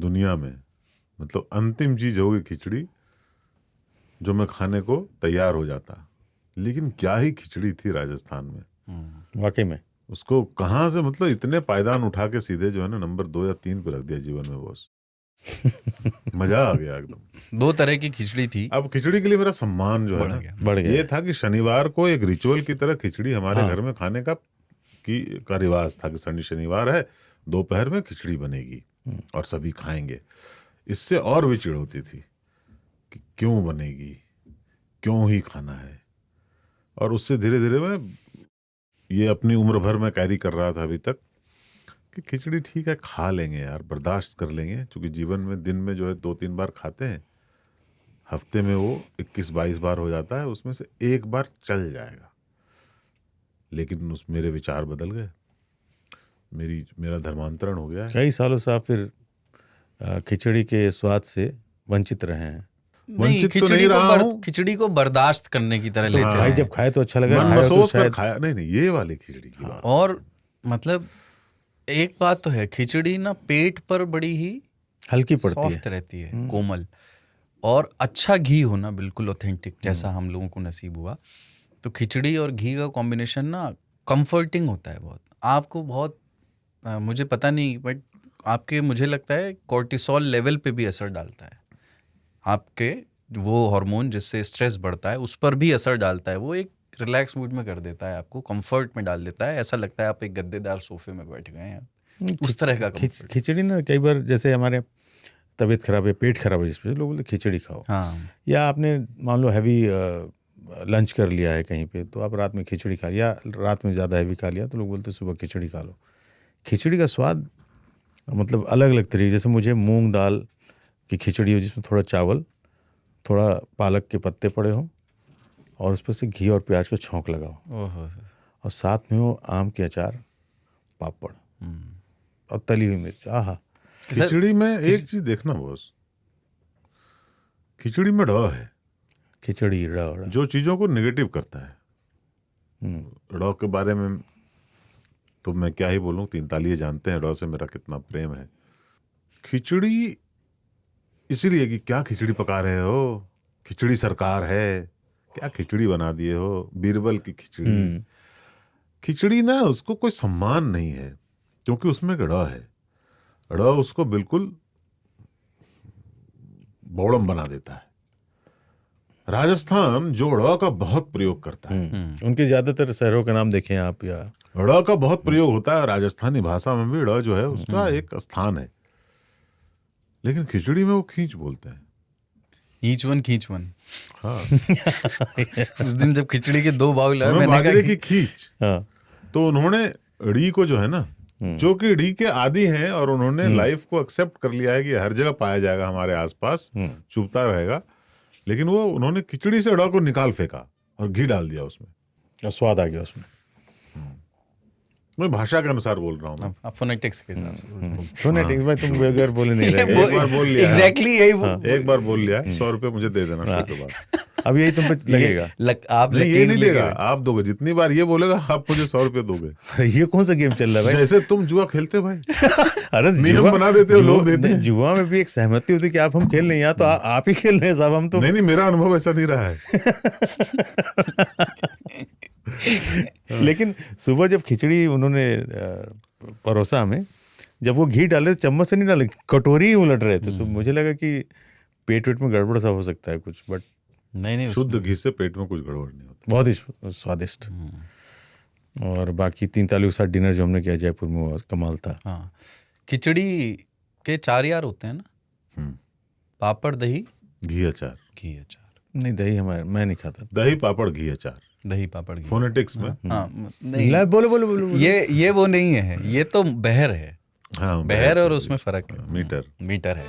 दुनिया में मतलब अंतिम चीज होगी खिचड़ी जो मैं खाने को तैयार हो जाता। लेकिन क्या ही खिचड़ी थी राजस्थान में, वाकई में। उसको कहाँ से मतलब इतने पायदान उठा के सीधे जो है ना नंबर 2 या 3 पे रख दिया जीवन में बॉस। मजा आ गया एकदम। 2 तरह की खिचड़ी थी। अब खिचड़ी के लिए मेरा सम्मान जो है ना बढ़ गया। ये था कि शनिवार को एक रिचुअल की तरह खिचड़ी हमारे हाँ। घर में खाने का रिवाज था कि शनिवार है दोपहर में खिचड़ी बनेगी और सभी खाएंगे। इससे और भी चिढ़ होती थी कि क्यों बनेगी, क्यों ही खाना है। और उससे धीरे धीरे मैं ये अपनी उम्र भर में कैरी कर रहा था अभी तक कि खिचड़ी ठीक है खा लेंगे यार, बर्दाश्त कर लेंगे, क्योंकि जीवन में दिन में जो है 2-3 बार खाते हैं, हफ्ते में वो 21-22 बार हो जाता है, उसमें से एक बार चल जाएगा। लेकिन मेरे विचार बदल गए, मेरा धर्मांतरण हो गया है। कई सालों से आप फिर खिचड़ी के स्वाद से वंचित रहे हैं। वंचित तो नहीं रहा हूँ, खिचड़ी को बर्दाश्त करने की तरह तो लेते भाई हैं। जब खाए तो अच्छा लगा, मन खाए तो महसूस कर शायद खाया। नहीं ये वाली खिचड़ी की बात। और मतलब एक बात तो है, खिचड़ी ना पेट पर बड़ी ही हल्की पड़ती है, सॉफ्ट रहती है, कोमल, और अच्छा घी होना बिल्कुल ऑथेंटिक जैसा हम लोगों को नसीब हुआ। तो खिचड़ी और घी का कॉम्बिनेशन ना कंफर्टिंग होता है बहुत। आपको बहुत मुझे पता नहीं बट आपके मुझे लगता है कोर्टिसोल लेवल पे भी असर डालता है। आपके वो हार्मोन जिससे स्ट्रेस बढ़ता है उस पर भी असर डालता है। वो एक रिलैक्स मूड में कर देता है, आपको कंफर्ट में डाल देता है। ऐसा लगता है आप एक गद्देदार सोफे में बैठ गए हैं, उस तरह का comfort। खिचड़ी ना कई बार जैसे हमारे तबीयत खराब है, पेट खराब है, जिसपे लोग बोलते खिचड़ी खाओ। हाँ, या आपने मान लो हैवी लंच कर लिया है कहीं पे, तो आप रात में खिचड़ी खा लिया, रात में ज़्यादा हैवी खा लिया, तो लोग बोलते सुबह खिचड़ी खा लो। खिचड़ी का स्वाद मतलब अलग अलग तरीके, जैसे मुझे मूंग दाल की खिचड़ी हो जिसमें थोड़ा चावल, थोड़ा पालक के पत्ते पड़े हों और उस पर से घी और प्याज का छौंक लगाओ ओहो, और साथ में हो आम के अचार, पापड़ और तली हुई मिर्च। आहा। खिचड़ी में एक चीज देखना बॉस, खिचड़ी में ड़ है, खिचड़ी ड़ जो चीजों को नेगेटिव करता है। ड़ के बारे में तो मैं क्या ही बोलूं, 3 तालिये जानते हैं ड़ से मेरा कितना प्रेम है। खिचड़ी इसीलिए कि क्या खिचड़ी पका रहे हो, खिचड़ी सरकार है, क्या खिचड़ी बना दिए हो, बीरबल की खिचड़ी। खिचड़ी ना उसको कोई सम्मान नहीं है क्योंकि उसमें ड़ है। ड़ उसको बिल्कुल बौड़म बना देता है। राजस्थान जो ड़ का बहुत प्रयोग करता है, उनके ज्यादातर शहरों का नाम देखें आप, या ड़ का बहुत प्रयोग होता है। राजस्थानी भाषा में भी ड़ जो है उसका एक स्थान है। लेकिन खिचड़ी में वो खींच बोलते हैं। खींच वन। हाँ। उस दिन जब खिचड़ी के 2 बाउल आए, उन्होंने मैंने बाजरे कहा की खींच, हाँ तो उन्होंने ड़ी को जो है ना, जो कि ड़ी के आदी हैं और उन्होंने लाइफ को एक्सेप्ट कर लिया है कि हर जगह पाया जाएगा, हमारे आसपास चुभता रहेगा, लेकिन वो उन्होंने खिचड़ी से ड़ को निकाल फेंका और घी डाल दिया उसमें और स्वाद आ गया उसमें। मैं भाषा के अनुसार बोल रहा हूँ। आप फोनेटिक्स के हिसाब से फोनेटिक में तुम बगैर बोले नहीं रहे। एक बार बोल लिया, एग्जैक्टली यही एक बार बोल लिया, 100 रुपये मुझे दे देना शो के बाद। अब यही तुम पे लगेगा। आप नहीं ये नहीं देगा, आप दोगे। जितनी बार ये बोलेगा आप मुझे 100 रुपये दोगे। अरे ये कौन सा गेम चल रहा है भाई? जैसे तुम जुआ खेलते हो भाई, अरे नियम बना देते हो, लोग देते हैं। जुआ में भी एक सहमति होती है कि आप हम खेल नहीं, यहाँ तो आप ही खेल रहे हैं साहब, हम तो नहीं मेरा अनुभव ऐसा नहीं रहा है। लेकिन सुबह जब खिचड़ी उन्होंने परोसा हमें, जब वो घी डाले चम्मच से नहीं डाले, कटोरी ही उलट रहे थे, तो मुझे लगा कि पेट वेट में गड़बड़ सा हो सकता है कुछ, बट नहीं शुद्ध घी से पेट में कुछ गड़बड़ नहीं होता। बहुत ही स्वादिष्ट। और बाकी 3 तालियों के साथ डिनर जो हमने किया जयपुर में वो कमाल था। हाँ, खिचड़ी के 4 यार होते हैं ना, पापड़, दही, घी अचार। घी अचार। नहीं दही हमारे, मैं नहीं खाता दही पापड़ घी अचार, दही पापड़ घी। फोनेटिक्स में। हाँ, नहीं बोलो ये वो नहीं है, ये तो बहर है। हाँ, बहर और उसमें फर्क है, मीटर है।